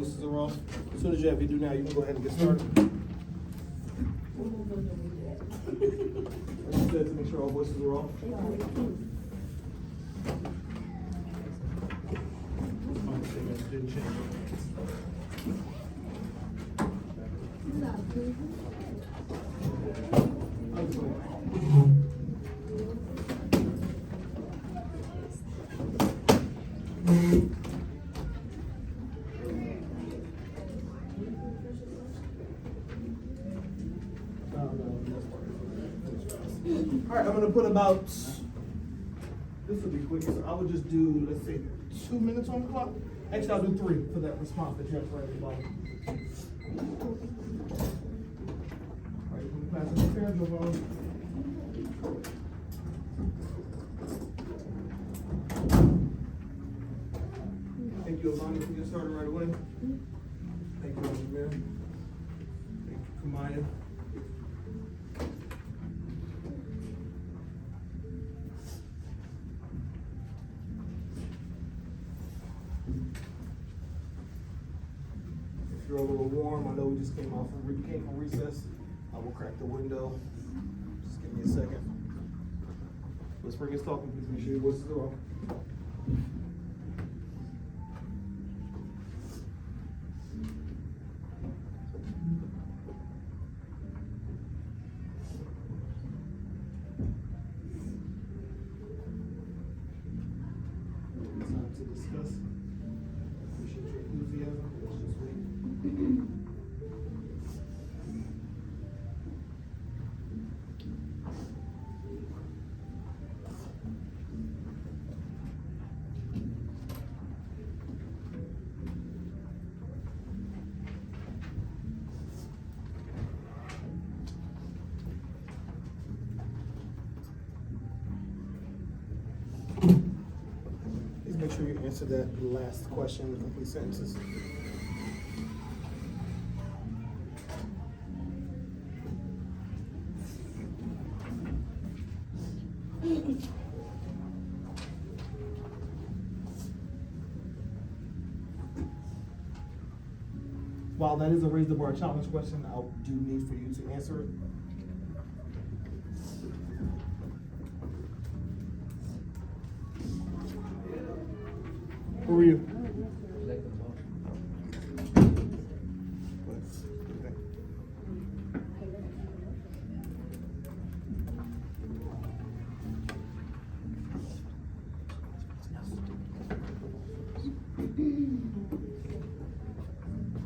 voices are off. As soon as you have your do now, you can go ahead and get started. Like I said, to make sure all voices are off. Didn't change. All right, I'm gonna put about, this will be quick, so I would just do, let's say, 2 minutes on the clock. Actually, I'll do 3 for that response that you have to write at the bottom. All right, when the class is prepared, Jovan. Thank you, Amani, for getting started right away. Thank you, Amir. Thank you, Kamaya. If you're a little warm, I know we just came from recess. I will crack the window. Just give me a second. Whispering is talking, please make sure your voices are off. Time to discuss. Appreciate your enthusiasm. Let's just wait. Please make sure you answer that last question in complete sentences. While that is a raise the bar challenge question, I do need for you to answer it. Who are you?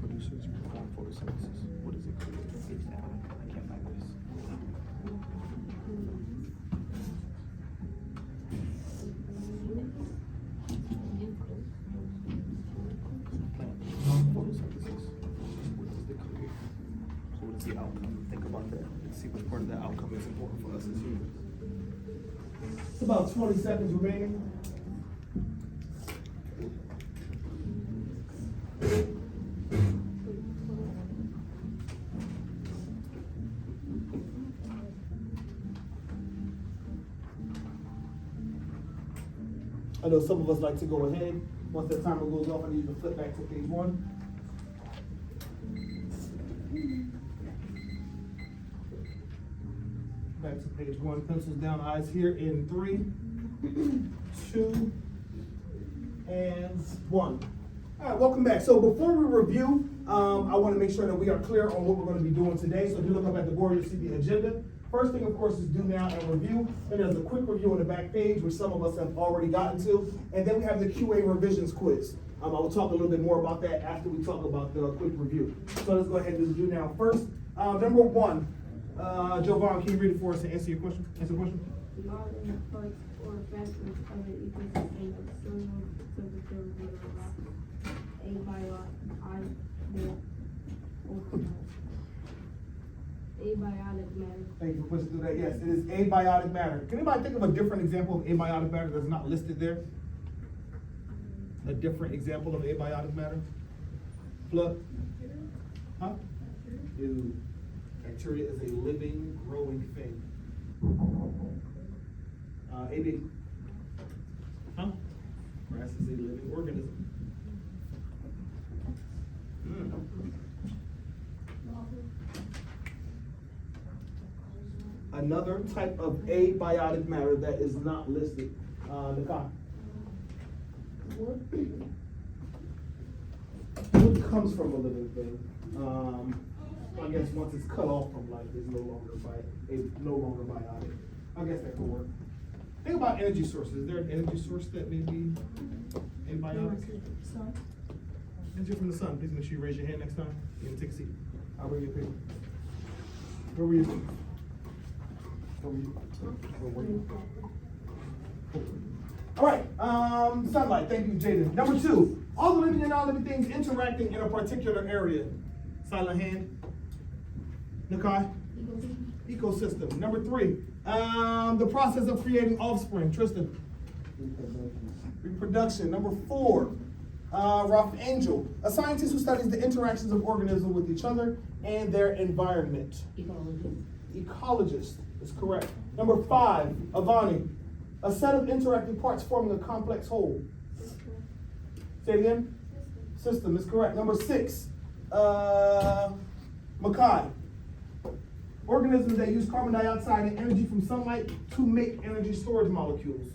Producers perform photosynthesis. What is it called? I can't find this. Photosynthesis. What is the career? So what is the outcome? Think about that. Let's see which part of that outcome is important for us as humans. It's about 20 seconds remaining. I know some of us like to go ahead. Once that timer goes off, I need you to flip back to page 1. Back to page 1. Pencils down, eyes here in 3, 2, and 1. All right, welcome back. So before we review, I want to make sure that we are clear on what we're going to be doing today. So if you look up at the board, you'll see the agenda. First thing, of course, is do now and review. Then there's a quick review on the back page, which some of us have already gotten to. And then we have the QA revisions quiz. I will talk a little bit more about that after we talk about the quick review. So let's go ahead and do now. First, number 1, Jovan, can you read it for us and answer your question? Answer the question. All inputs or factors of an ecosystem of soil, temperature, water, rock, abiotic matter. Thank you for pushing through that. Yes, it is abiotic matter. Can anybody think of a different example of abiotic matter that's not listed there? A different example of abiotic matter? Flood? Huh? Ew. Bacteria is a living, growing thing. AD? Huh? Grass is a living organism. another type of abiotic matter that is not listed. Nakai. Wood comes from a living thing. I guess once it's cut off from life, it's no longer biotic. I guess that could work. Think about energy sources. Is there an energy source that may be abiotic? Sun. Energy from the sun. Please make sure you raise your hand next time. You can take a seat. I'll bring you a paper. Where were you? Where were you? Where were you? All right, sunlight. Thank you, Jaden. Number 2, all the living and non-living things interacting in a particular area. Silent hand. Nakai. Ecosystem. Number 3, the process of creating offspring. Tristan. Reproduction. Number 4, Ralph Angel, a scientist who studies the interactions of organisms with each other and their environment. Ecologist is correct. Number 5, Avani, a set of interacting parts forming a complex whole. Say it again. System is correct. Number 6, Mackay, organisms that use carbon dioxide and energy from sunlight to make energy storage molecules.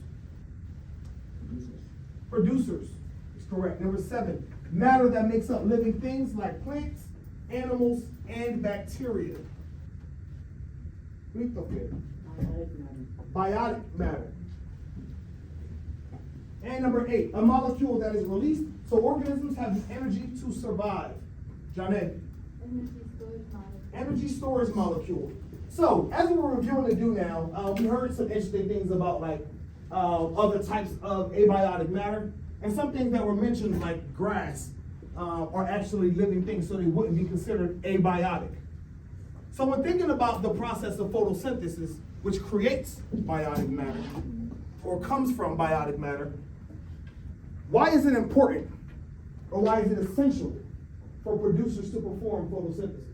Producers is correct. Number 7, matter that makes up living things like plants, animals, and bacteria. Biotic matter. And number 8, a molecule that is released so organisms have the energy to survive. Janet. Energy storage molecule. So, as we were reviewing the do now, we heard some interesting things about like other types of abiotic matter, and some things that were mentioned like grass are actually living things, so they wouldn't be considered abiotic. So when thinking about the process of photosynthesis, which creates biotic matter, or comes from biotic matter, why is it important, or why is it essential for producers to perform photosynthesis?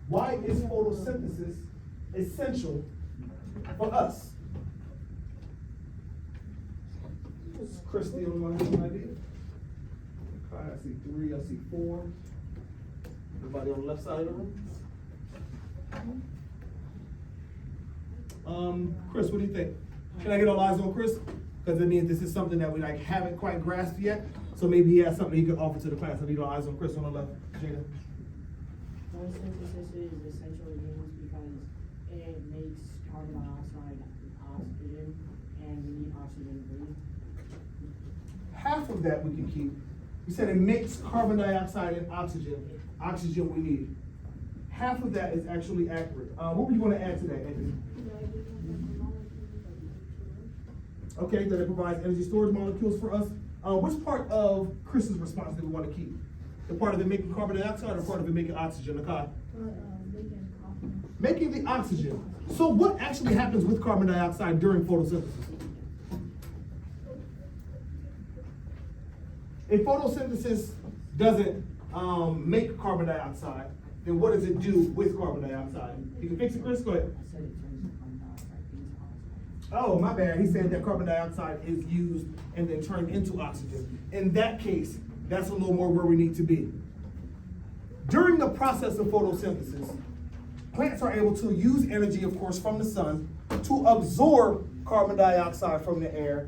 Why is photosynthesis essential for us? Is Christy on one idea? Okay, I see 3, I see 4. Everybody on the left side of the room? Chris, what do you think? Can I get all eyes on Chris? Because it means this is something that we like haven't quite grasped yet. So maybe he has something he could offer to the class. I need all eyes on Chris on the left. Jada. Photosynthesis is essential to humans because it makes carbon dioxide oxygen, and we need oxygen to breathe. Half of that we can keep. We said it makes carbon dioxide and oxygen. Oxygen we need. Half of that is actually accurate. What were you going to add to that, Anthony? Okay, that it provides energy storage molecules for us. Which part of Chris's response do we want to keep? The part of it making carbon dioxide or part of it making oxygen? Nakai? Making the oxygen. So what actually happens with carbon dioxide during photosynthesis? If photosynthesis doesn't make carbon dioxide, then what does it do with carbon dioxide? You can fix it, Chris? Go ahead. I said it turns the carbon dioxide into oxygen. Oh, my bad. He said that carbon dioxide is used and then turned into oxygen. In that case, that's a little more where we need to be. During the process of photosynthesis, plants are able to use energy, of course, from the sun to absorb carbon dioxide from the air,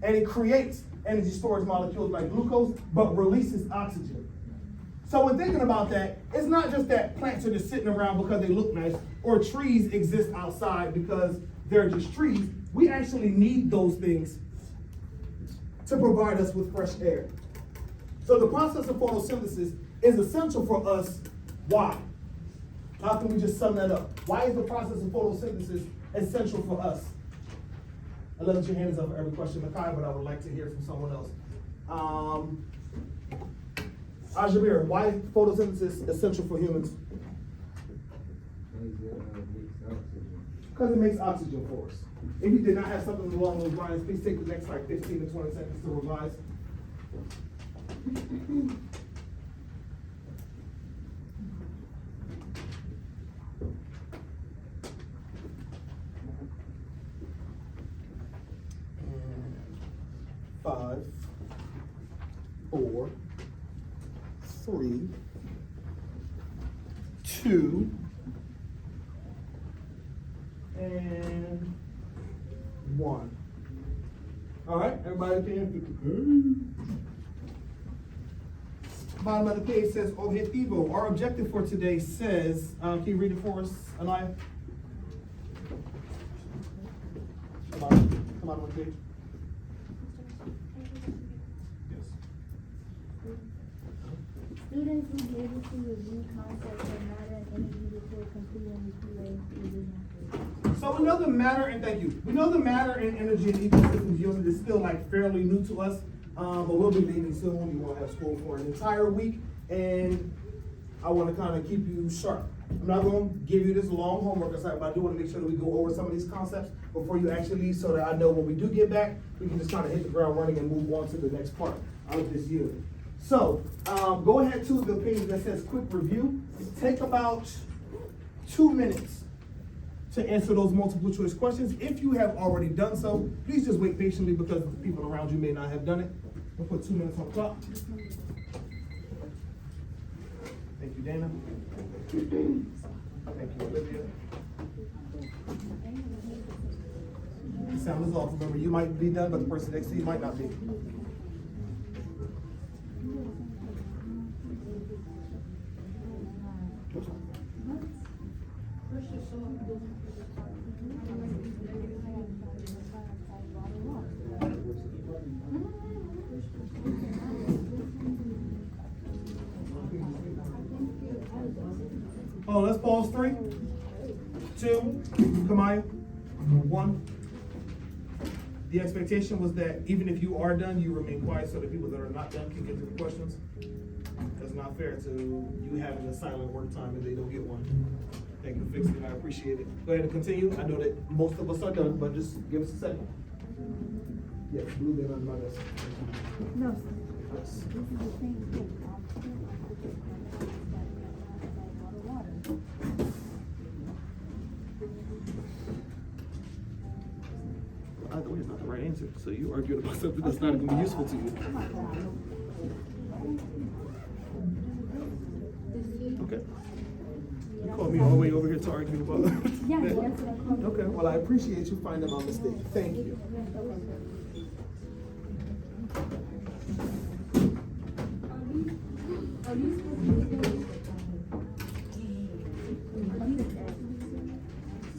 and it creates energy storage molecules like glucose, but releases oxygen. So when thinking about that, it's not just that plants are just sitting around because they look nice, or trees exist outside because they're just trees. We actually need those things to provide us with fresh air. So the process of photosynthesis is essential for us. Why? How can we just sum that up? Why is the process of photosynthesis essential for us? I love that your hand is up for every question, Nakai, but I would like to hear from someone else. Ajamir, why is photosynthesis essential for humans? Because it makes oxygen for us. If you did not have something along those lines, please take the next like 15 to 20 seconds to revise. And 5, 4, 3, 2, and 1. All right, everybody can. Bottom of the page says objetivo. Our objective for today says, can you read it for us, Anaya? Come on the page. Yes. Students will be able to review concepts of matter and energy before completing the QA revision. So we know the matter, and thank you. We know the matter and energy and ecosystems unit is still like fairly new to us, but we'll be leaving soon. You won't have school for an entire week, and I want to kind of keep you sharp. I'm not going to give you this long homework assignment, but I do want to make sure that we go over some of these concepts before you actually leave, so that I know when we do get back, we can just kind of hit the ground running and move on to the next part of this unit. So go ahead to the page that says quick review. Take about 2 minutes to answer those multiple choice questions. If you have already done so, please just wait patiently because the people around you may not have done it. We'll put 2 minutes on the clock. Thank you, Dana. Thank you, Olivia. The sound is off. Remember, you might be done, but the person next to you might not be. Oh, let's pause. 3, 2, Kamaya, 1. The expectation was that even if you are done, you remain quiet so the people that are not done can get to the questions. That's not fair to you having a silent work time and they don't get one. Thank you for fixing it. I appreciate it. Go ahead and continue. I know that most of us are done, but just give us a second. Yes, blue bin on my desk. No, sir. Yes. This is the same thing. Either way, it's not the right answer. So you argued about something that's not going to be useful to you. Okay. You called me all the way over here to argue about Yeah, that. that's what I called. Okay, well, I appreciate you finding my mistake. Thank you.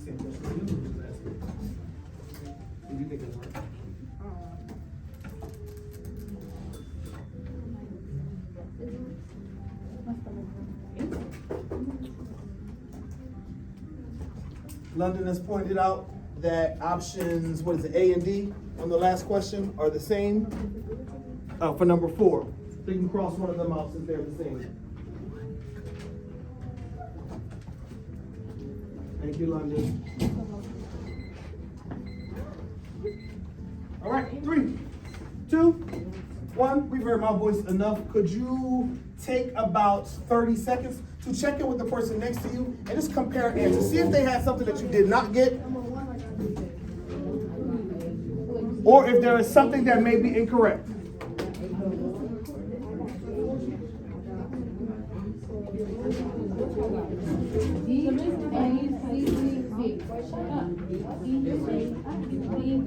Same question you just asked me. What do you think is right? London has pointed out that options, what is it, A and D on the last question are the same for number 4. So you can cross one of them out since they're the same. Thank you, London. All right, 3, 2, 1. We've heard my voice enough. Could you take about 30 seconds to check in with the person next to you and just compare answers? See if they had something that you did not get, or if there is something that may be incorrect.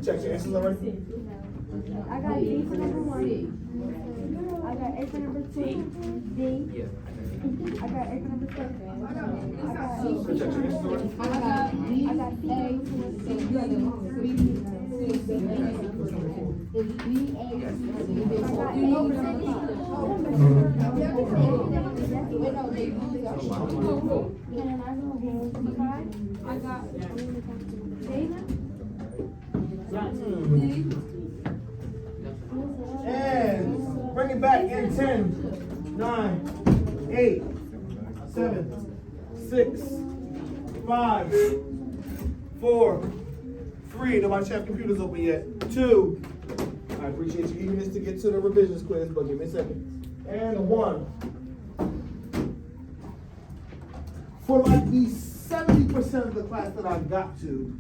Check your answers already. I got D for number 1. I got A for number 2. D. I got A for number 2. I got C. Check your answers already. I got C. I got Dana. And bring it back in 10, 9, 8, 7, 6, 5, 4, 3. Nobody have computers open yet. 2. I appreciate your eagerness to get to the revisions quiz, but give me a second. And 1. For like the 70% of the class that I got to,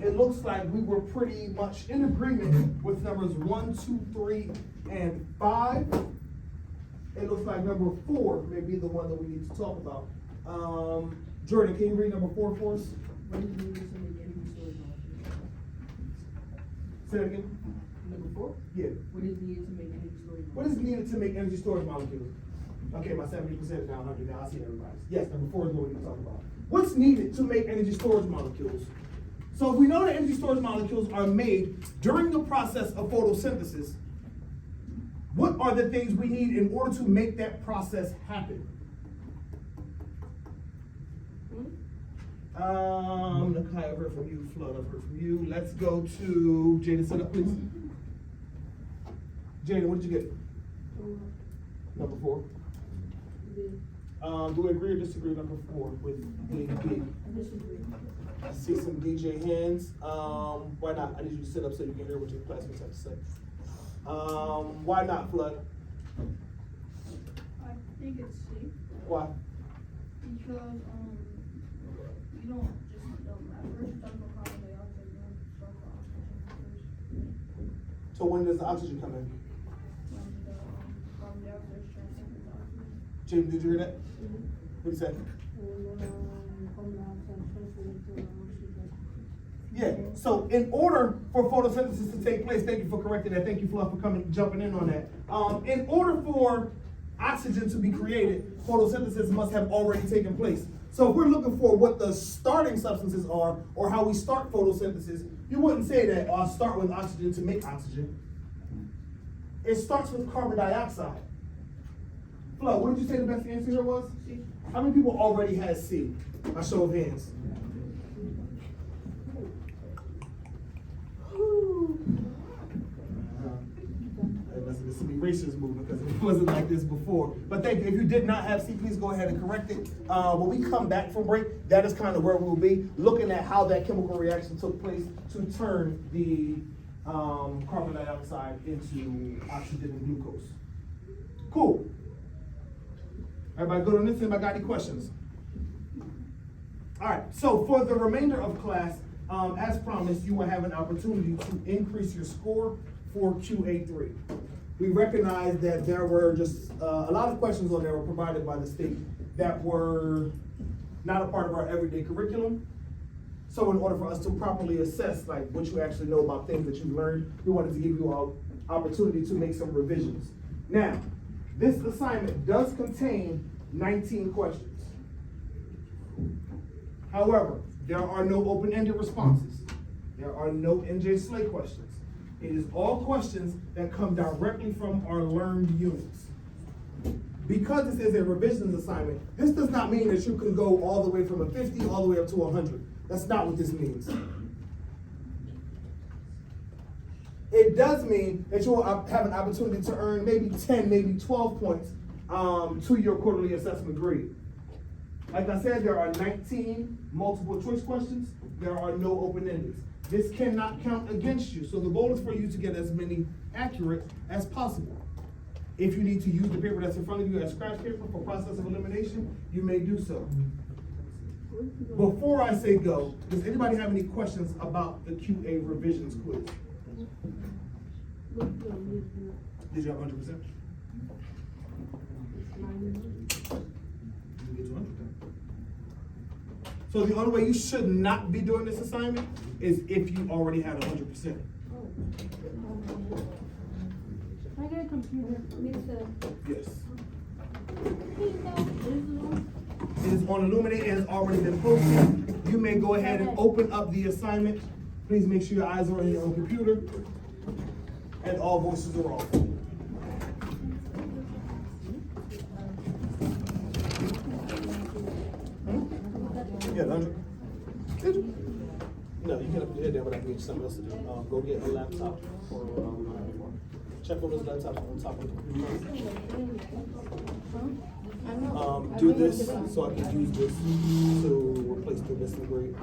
it looks like we were pretty much in agreement with numbers 1, 2, 3, and 5. It looks like number 4 may be the one that we need to talk about. Jordan, can you read number 4 for us? What is needed to make energy storage molecules? Say that again. Number 4? Yeah. What is needed to make energy storage molecules? What is needed to make energy storage molecules? Okay, my 70% is down 100 now. I see everybody's. Yes, number 4 is what we're talking about. What's needed to make energy storage molecules? So if we know that energy storage molecules are made during the process of photosynthesis, what are the things we need in order to make that process happen? Nakai, I've heard from you. Flood, I've heard from you. Let's go to Jada. Sit up, please. Jada, what did you get? Number 4. Do we agree or disagree? Number 4 with D. I see some DJ hands. Why not? I need you to sit up so you can hear what your classmates have to say. Why not, Flood? I think it's safe Why? because you don't just at first you talk about carbon dioxide, you don't talk about oxygen first. So when does the oxygen come in? When the carbon dioxide is transferred to oxygen. Jim, did you hear that? What did you say? Yeah, so in order for photosynthesis to take place, thank you for correcting that, thank you Fluff for jumping in on that. In order for oxygen to be created, photosynthesis must have already taken place. So if we're looking for what the starting substances are, or how we start photosynthesis, you wouldn't say that, I'll start with oxygen to make oxygen. It starts with carbon dioxide. Flo, what did you say the best answer here was? C. How many people already had C? A show of hands. This is the racist movement because it wasn't like this before. But thank you. If you did not have C, please go ahead and correct it. When we come back from break, that is kind of where we'll be, looking at how that chemical reaction took place to turn the carbon dioxide into oxygen and glucose. Cool. Everybody good on this? Anybody got any questions? All right, so for the remainder of class, as promised, you will have an opportunity to increase your score for QA3. We recognize that there were just a lot of questions on there were provided by the state that were not a part of our everyday curriculum. So in order for us to properly assess like what you actually know about things that you've learned, we wanted to give you an opportunity to make some revisions. Now, this assignment does contain 19 questions. However, there are no open-ended responses. There are no NJ Slay questions. It is all questions that come directly from our learned units. Because this is a revisions assignment, this does not mean that you can go all the way from a 50 all the way up to 100. That's not what this means. It does mean that you will have an opportunity to earn maybe 10, maybe 12 points to your quarterly assessment grade. Like I said, there are 19 multiple choice questions. There are no open-endeds. This cannot count against you. So the goal is for you to get as many accurate as possible. If you need to use the paper that's in front of you as scratch paper for process of elimination, you may do so. Before I say go, does anybody have any questions about the QA revisions quiz? Did you have 100%? You get to 100%. So the only way you should not be doing this assignment is if you already had 100%. Can I get a computer? Yes. It is on Illuminate, it has already been posted. You may go ahead and open up the assignment. Please make sure your eyes are on your own computer. And all voices are off. Yeah, 100. Did you? No, you can't put your head down, but I can get you something else to do. Go get a laptop or check on those laptops on top of the computer. Do this so I can use this to replace the missing grade.